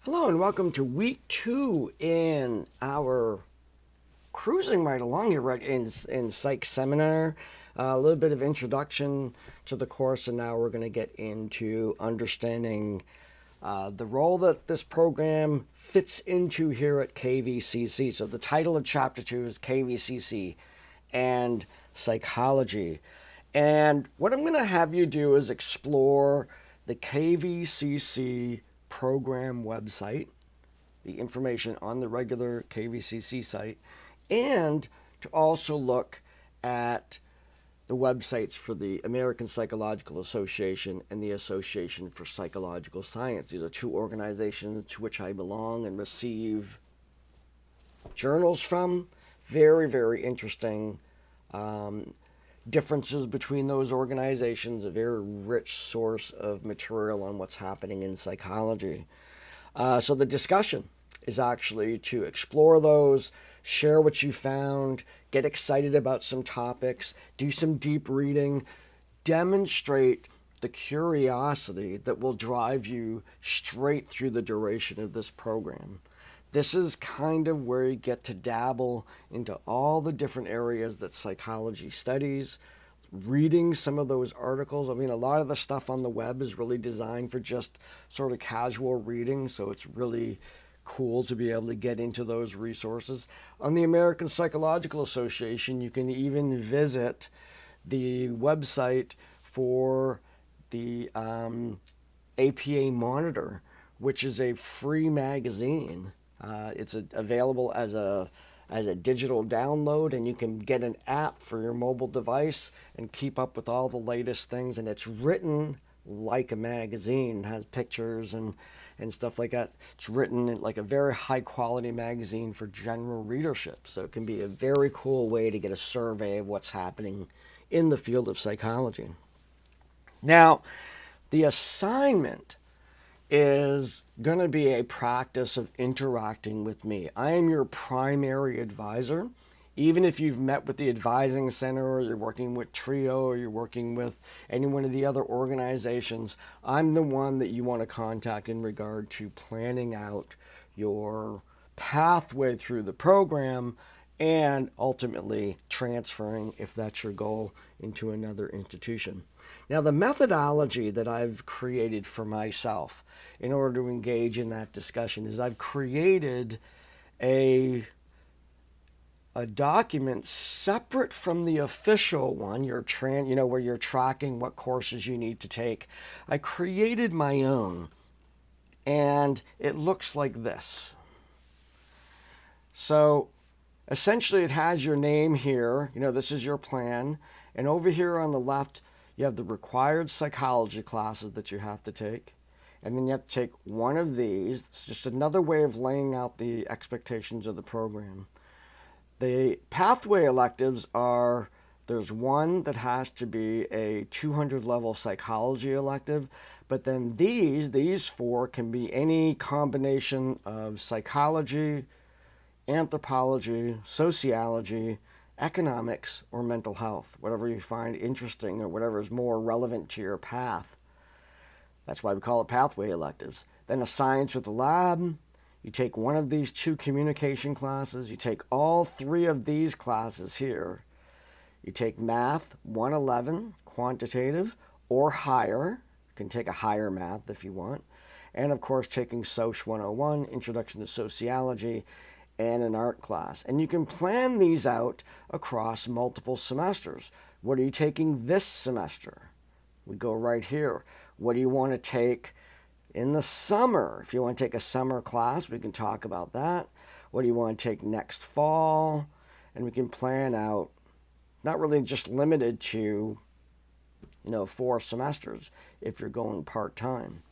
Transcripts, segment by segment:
Hello and welcome to week 2 in our cruising right along here right in Psych Seminar. A little bit of introduction to the course, and now we're going to get into understanding the role that this program fits into here at KVCC. So the title of Chapter 2 is KVCC and Psychology. And what I'm going to have you do is explore the KVCC program website, the information on the regular KVCC site, and to also look at the websites for the American Psychological Association and the Association for Psychological Science. These are two organizations to which I belong and receive journals from. Very, very interesting differences between those organizations, a very rich source of material on what's happening in psychology. So the discussion is actually to explore those, share what you found, get excited about some topics, do some deep reading, demonstrate the curiosity that will drive you straight through the duration of this program. This is kind of where you get to dabble into all the different areas that psychology studies, reading some of those articles. I mean, a lot of the stuff on the web is really designed for just sort of casual reading, so it's really cool to be able to get into those resources. On the American Psychological Association, you can even visit the website for the APA Monitor, which is a free magazine. It's available as a digital download, and you can get an app for your mobile device and keep up with all the latest things. And it's written like a magazine, it has pictures and stuff like that. It's written like a very high quality magazine for general readership. So it can be a very cool way to get a survey of what's happening in the field of psychology. Now, the assignment is going to be a practice of interacting with me. I am your primary advisor. Even if you've met with the advising center, or you're working with TRIO, or you're working with any one of the other organizations, I'm the one that you want to contact in regard to planning out your pathway through the program and ultimately transferring, if that's your goal, into another institution. Now, the methodology that I've created for myself in order to engage in that discussion is I've created a document separate from the official one, where you're tracking what courses you need to take. I created my own, and it looks like this. So essentially, it has your name here. This is your plan. And over here on the left, you have the required psychology classes that you have to take. And then you have to take one of these. It's just another way of laying out the expectations of the program. The pathway electives are, there's one that has to be a 200 level psychology elective. But then these four can be any combination of psychology, anthropology, sociology, economics, or mental health, whatever you find interesting or whatever is more relevant to your path. That's why we call it pathway electives. Then a science with a lab. You take one of these 2 communication classes. You take all 3 of these classes here. You take math 111, quantitative, or higher. You can take a higher math if you want. And of course, taking Soc 101, Introduction to Sociology, and an art class. And you can plan these out across multiple semesters. What are you taking this semester? We go right here. What do you want to take in the summer? If you want to take a summer class, we can talk about that. What do you want to take next fall? And we can plan out, not really just limited to 4 semesters if you're going part-time.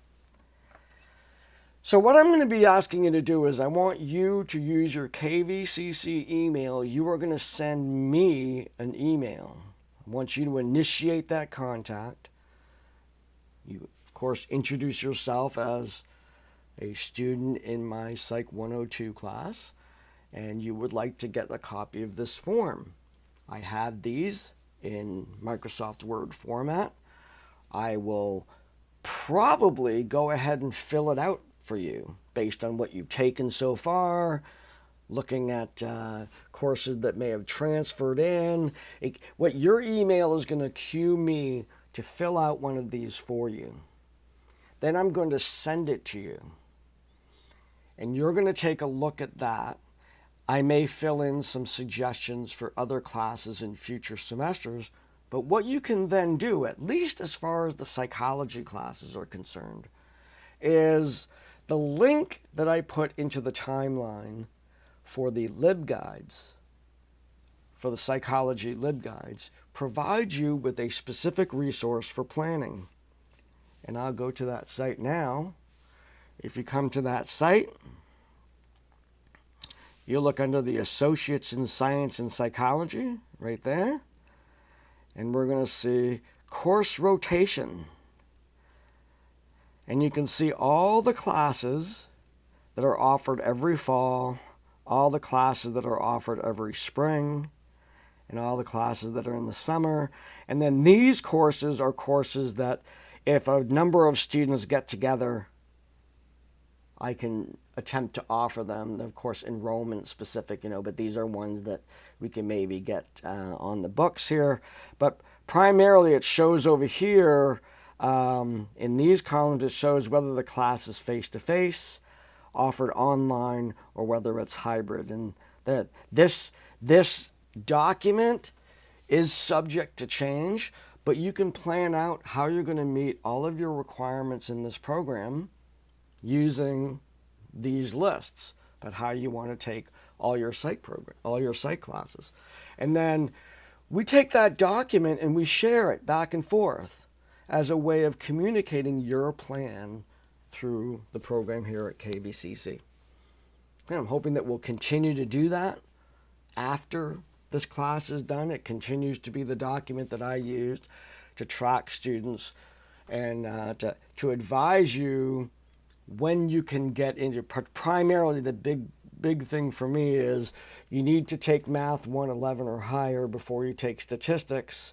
So what I'm going to be asking you to do is I want you to use your KVCC email. You are going to send me an email. I want you to initiate that contact. You, of course, introduce yourself as a student in my Psych 102 class, and you would like to get a copy of this form. I have these in Microsoft Word format. I will probably go ahead and fill it out for you based on what you've taken so far, looking at courses that may have transferred in. What your email is going to cue me to fill out one of these for you. Then I'm going to send it to you. And you're going to take a look at that. I may fill in some suggestions for other classes in future semesters, but what you can then do, at least as far as the psychology classes are concerned, is the link that I put into the timeline for the LibGuides, for the psychology LibGuides, provides you with a specific resource for planning. And I'll go to that site now. If you come to that site, you look under the Associates in Science and Psychology, right there. And we're going to see Course Rotation. And you can see all the classes that are offered every fall, all the classes that are offered every spring, and all the classes that are in the summer. And then these courses are courses that if a number of students get together, I can attempt to offer them. Of course, enrollment specific, but these are ones that we can maybe get on the books here. But primarily it shows over here, in these columns, it shows whether the class is face-to-face, offered online, or whether it's hybrid. And that this document is subject to change, but you can plan out how you're going to meet all of your requirements in this program using these lists, but how you want to take all your psych classes. And then we take that document and we share it back and forth as a way of communicating your plan through the program here at KVCC. And I'm hoping that we'll continue to do that after this class is done. It continues to be the document that I used to track students and to advise you when you can get into. Primarily the big thing for me is you need to take Math 111 or higher before you take statistics,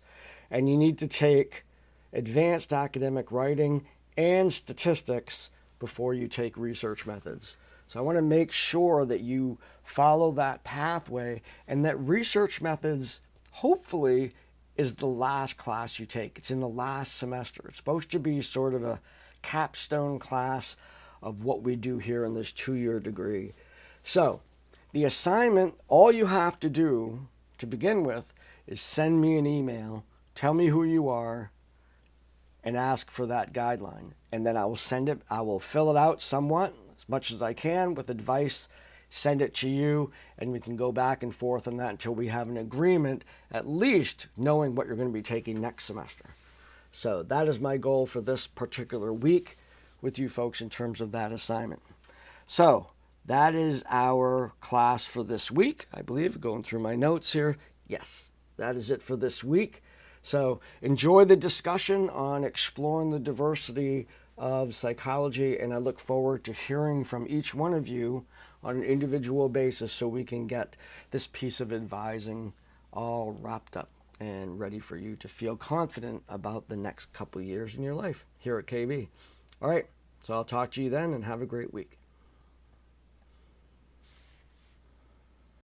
and you need to take advanced academic writing and statistics before you take research methods. So I want to make sure that you follow that pathway, and that research methods hopefully is the last class you take. It's in the last semester. It's supposed to be sort of a capstone class of what we do here in this 2-year degree. So the assignment, all you have to do to begin with is send me an email, tell me who you are, and ask for that guideline. And then I will send it, I will fill it out somewhat, as much as I can, with advice, send it to you, and we can go back and forth on that until we have an agreement, at least knowing what you're going to be taking next semester. So that is my goal for this particular week with you folks in terms of that assignment. So that is our class for this week. I believe, going through my notes here, yes, that is it for this week. So enjoy the discussion on exploring the diversity of psychology, and I look forward to hearing from each one of you on an individual basis so we can get this piece of advising all wrapped up and ready for you to feel confident about the next couple years in your life here at KB. All right, so I'll talk to you then, and have a great week.